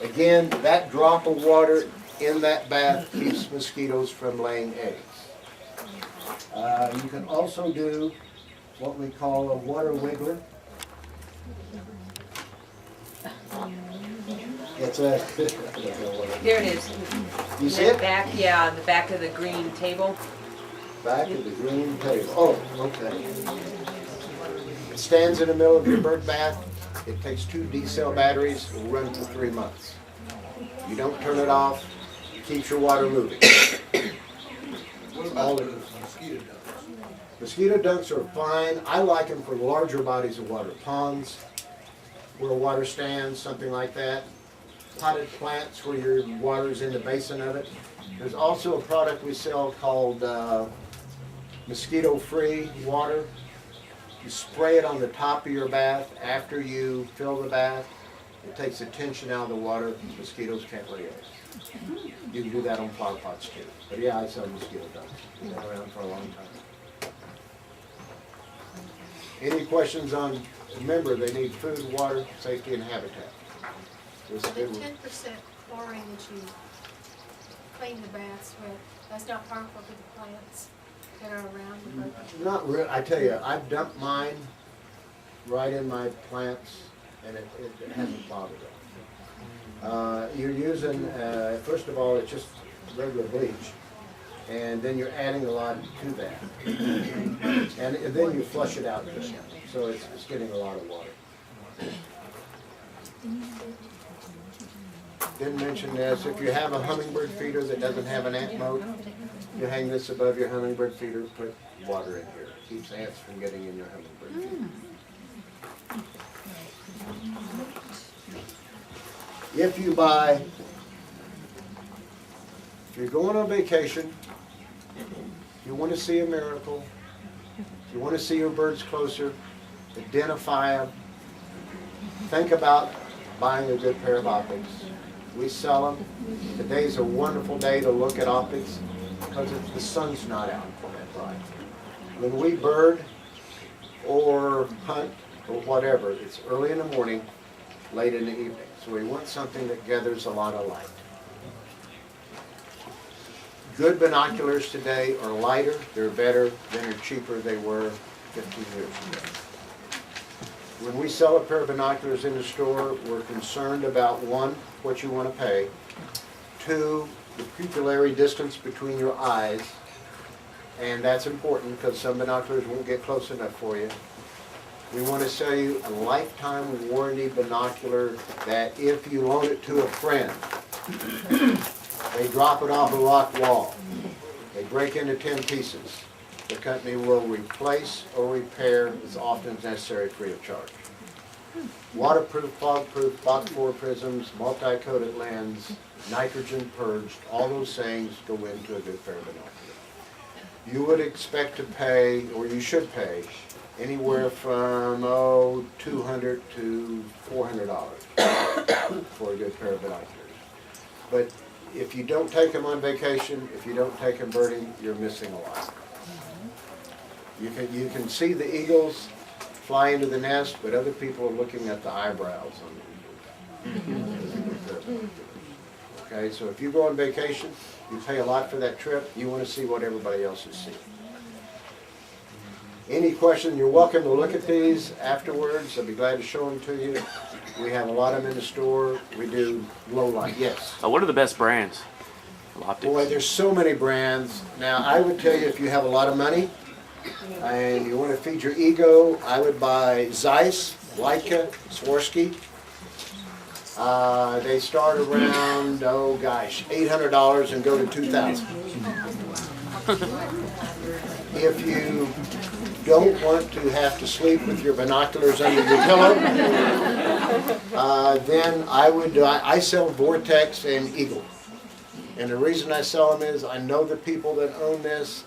Again, that drop of water in that bath keeps mosquitoes from laying eggs. You can also do what we call a water wiggler. It's a, There it is. you see The it? back, yeah, on the back of the green table. Back of the green table. Oh, okay. It stands in the middle of your bird bath. It takes 2 D-cell batteries. It will run for 3 months. You don't turn it off. It keeps your water moving. All it is. Mosquito dunks are fine. I like them for larger bodies of water. Ponds, where water stands, something like that. Potted plants where your water's in the basin of it. There's also a product we sell called mosquito-free water. You spray it on the top of your bath after you fill the bath. It takes the tension out of the water. Mosquitoes can't lay eggs. You can do that on flower pots too. But yeah, I sell mosquito dunks. Been around for a long time. Any questions on, remember, they need food, water, safety, and habitat. The 10% chlorine that you clean the baths with, that's not harmful to the plants that are around the boat? Not real, I tell you, I've dumped mine right in my plants, and it hasn't bothered them. You're using, first of all, it's just regular bleach, and then you're adding a lot to that. And then you flush it out good, so it's getting a lot of water. Didn't mention this, if you have a hummingbird feeder that doesn't have an ant moat, you hang this above your hummingbird feeder, put water in here. It keeps ants from getting in your hummingbird feeder. If you're going on vacation, you want to see a miracle, you want to see your birds closer, identify them, think about buying a good pair of optics. We sell them. Today's a wonderful day to look at optics because the sun's not out that bright. When we bird or hunt or whatever, it's early in the morning, late in the evening. So we want something that gathers a lot of light. Good binoculars today are lighter, they're better, than are cheaper they were 15 years ago. When we sell a pair of binoculars in the store, we're concerned about, 1, what you want to pay, 2, the pupillary distance between your eyes, and that's important because some binoculars won't get close enough for you. We want to sell you a lifetime warranty binocular that if you loan it to a friend, they drop it off a rock wall, they break into 10 pieces, the company will replace or repair as often as necessary free of charge. Waterproof, fog-proof, box-bore prisms, multi-coated lens, nitrogen purged, all those things go into a good pair of binoculars. You would expect to pay, or you should pay, anywhere from $200 to $400 for a good pair of binoculars. But if you don't take them on vacation, if you don't take them birding, you're missing a lot. You can see the eagles fly into the nest, but other people are looking at the eyebrows on the eagles. Okay, so if you go on vacation, you pay a lot for that trip, you want to see what everybody else is seeing. Any question, you're welcome to look at these afterwards. I'll be glad to show them to you. We have a lot of them in the store. We do low light, yes. What are the best brands of optics? Boy, there's so many brands. Now, I would tell you if you have a lot of money and you want to feed your ego, I would buy Zeiss, Leica, Swarovski. They start around, $800 and go to $2,000. If you don't want to have to sleep with your binoculars under your pillow, then I sell Vortex and Eagle. And the reason I sell them is I know the people that own this.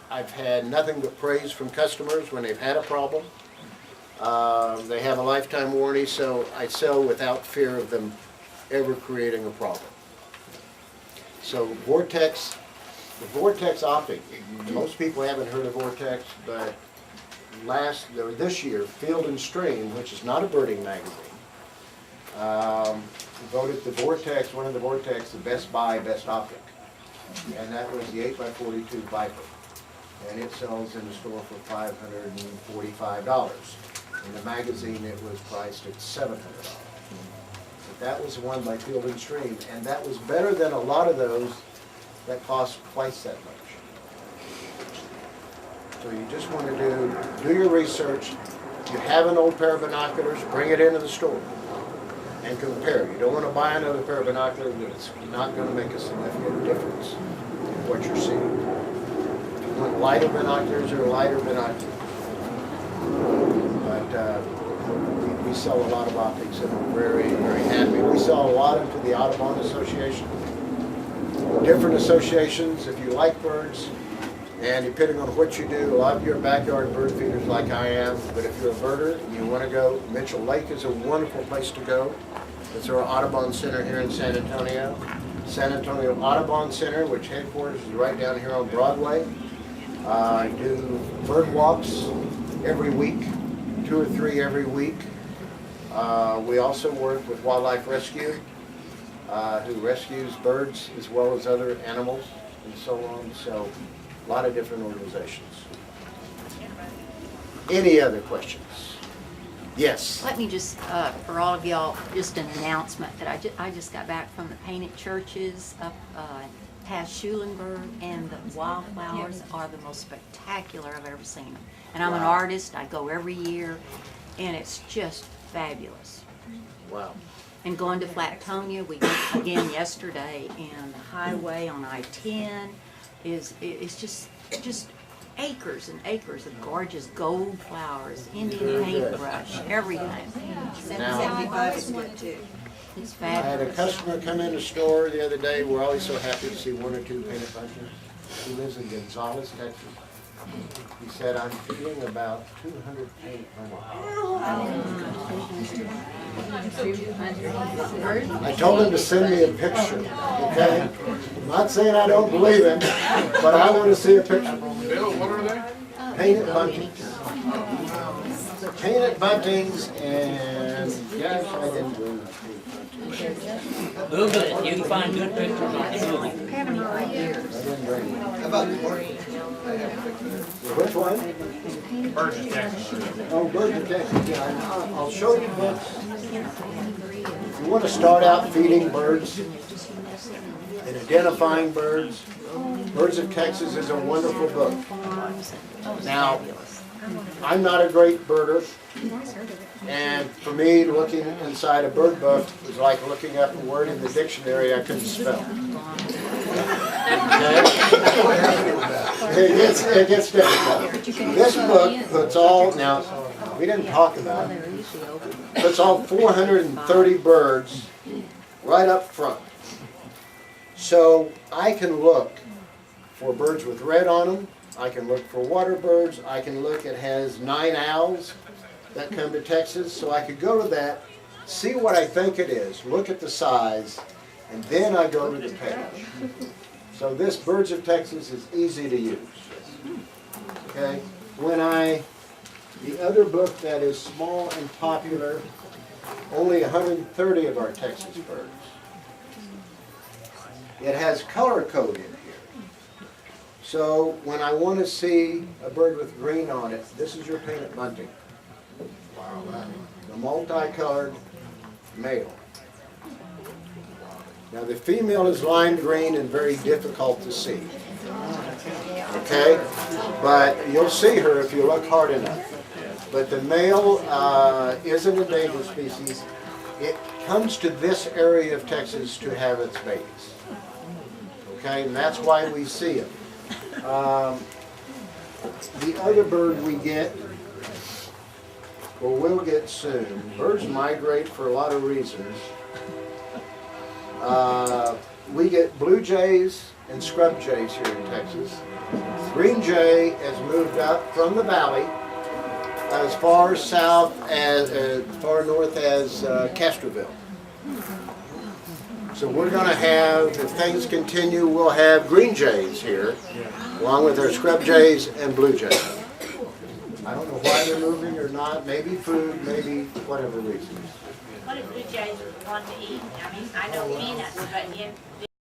I've had nothing but praise from customers when they've had a problem. They have a lifetime warranty, so I sell without fear of them ever creating a problem. So Vortex, the Vortex optic, most people haven't heard of Vortex, but this year, Field and Stream, which is not a birding magazine, voted the Vortex, one of the Vortex, the best buy, best optic. And that was the 8x42 Viper. And it sells in the store for $545. In the magazine, it was priced at $700. But that was the one by Field and Stream, and that was better than a lot of those that cost twice that much. So you just want to do your research. You have an old pair of binoculars, bring it into the store and compare. You don't want to buy another pair of binoculars that's not going to make a significant difference in what you're seeing. If you want lighter binoculars or lighter binoculars. But we sell a lot of optics and we're very, very happy. We sell a lot into the Audubon Association. Different associations, if you like birds, and depending on what you do, a lot of you are backyard bird feeders like I am, but if you're a birder and you want to go, Mitchell Lake is a wonderful place to go. It's our Audubon Center here in San Antonio. San Antonio Audubon Center, which headquarters is right down here on Broadway. I do bird walks every week, 2 or 3 every week. We also work with Wildlife Rescue, who rescues birds as well as other animals and so on. So a lot of different organizations. Any other questions? Yes. Let me just, for all of y'all, just an announcement that I just got back from the painted churches up past Schulenburg, and the wildflowers are the most spectacular I've ever seen them. And I'm an Wow. artist, I go every year, and it's just fabulous. Wow. And going to Flatonia, we went again yesterday, and the highway on I-10 it's just acres and acres of gorgeous gold flowers, Indian paintbrush, everything. Now, 75 is good too. It's I had a fabulous. customer come in the store the other day. We're always so happy to see 1 or 2 painted bunches. He lives in Gonzales, Texas. He said, I'm feeling about 200 painted bunches. I told him to send me a picture, okay? I'm not saying I don't believe him, but I want to see a picture. Bill, what are they? Painted buntings. Painted buntings, and gosh, I didn't bring my painted buntings. Google it, you can find good pictures on Google. I didn't bring them. How about which one? Birds of Texas. Oh, birds of Texas, yeah, I'll show you books. You want to start out feeding birds and identifying birds. Birds of Texas is a wonderful book. Now, I'm not a great birder, and for me, looking inside a bird book was like looking up a word in the dictionary I couldn't spell. Okay? It gets difficult. This book puts all, now, we didn't talk about it, puts all 430 birds right up front. So I can look for birds with red on them. I can look for water birds. I can look, it has 9 owls that come to Texas. So I could go to that, see what I think it is, look at the size, and then I go to the page. So this Birds of Texas is easy to use. Okay? The other book that is small and popular, only 130 of our Texas birds. It has color code in here. So when I want to see a bird with green on it, this is your painted bunting. The multicolored male. Now the female is lime green and very difficult to see. Okay? But you'll see her if you look hard enough. But the male is an endangered species. It comes to this area of Texas to have its babies. Okay? And that's why we see it. The other bird we get, or will get soon, birds migrate for a lot of reasons. We get blue jays and scrub jays here in Texas. Green jay has moved up from the valley as far south as far north as Castroville. So we're going to have, if things continue, we'll have green jays here, along with our scrub jays and blue jays. I don't know why they're moving or not, maybe food, maybe whatever reasons. What if Blue Jays want to eat? I mean, I know peanuts, but you